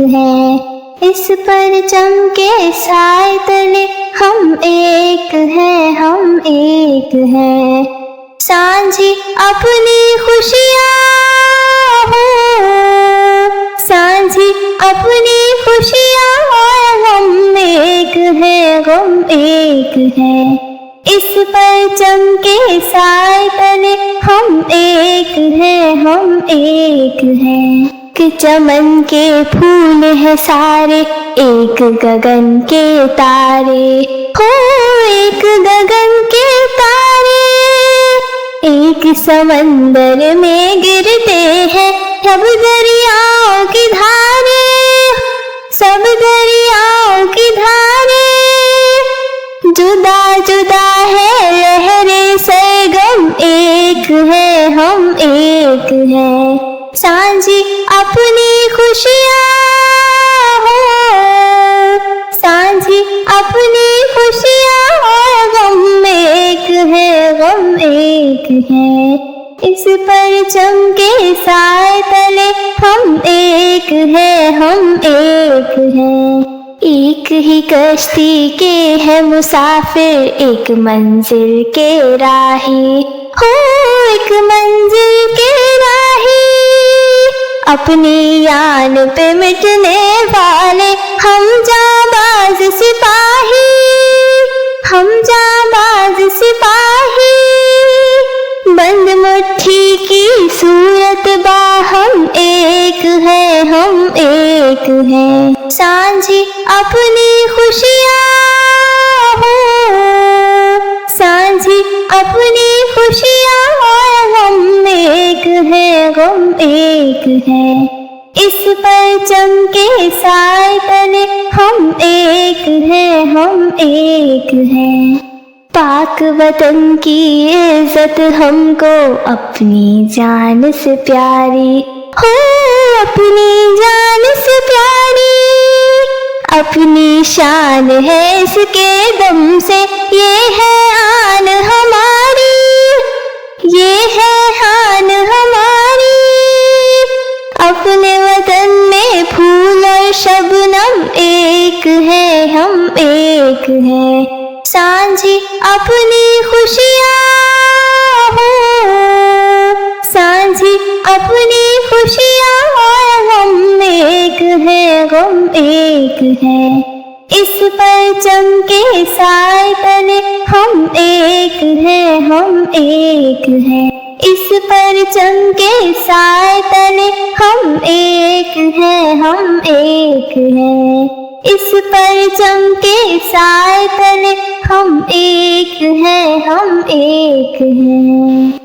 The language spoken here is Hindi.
हैं। इस परचम के साए तले हम एक हैं, हम एक हैं। सांझी अपनी खुशियाँ हो, सांझी अपनी खुशियाँ और हम एक हैं, हम एक हैं। इस परचम के साए तले हम एक हैं, हम एक हैं। कि चमन के फूल है सारे, एक गगन के तारे हो, एक गगन के तारे। एक समंदर में गिरते हैं सब दरियाओं की धारे, सब दरियाओं की धारे। जुदा जुदा है लहरें सरगम, एक है हम एक हैं। सांझी अपनी खुशियाँ हो, सांझी अपनी खुशियाँ और गम एक है, गम एक है। इस परचम के साए तले हम एक हैं, हम एक हैं। एक ही कश्ती के है मुसाफिर, एक मंजिल के राही हो, एक मंजिल के राही। अपनी यान पे मिटने वाले हम जाबाज सिपाही, हम जाबाज सिपाही। बंद मुट्ठी की सूरत बाहम एक है, हम एक हैं। सांझी अपनी खुशियाँ हो, सांझी अपनी खुशियाँ और हम एक हैं, हम एक हैं। इस परचम के साए तले हम एक हैं, हम एक हैं। पाक वतन की इज्जत हमको अपनी जान से प्यारी हो, अपनी जान से प्यारी। अपनी शान है इसके दम से, ये है आन हमारी, ये है आन हमारी। अपने वतन में फूल और शबनम एक है, हम एक हैं। सांझी अपनी खुशियाँ हो, सांझी अपनी खुशियाँ और हम एक हैं, हम एक हैं। इस परचम के साए तले हम एक हैं, हम एक हैं। इस परचम के साए तले हम एक हैं, हम एक हैं। इस परचम के साए तले हम एक हैं, हम एक हैं।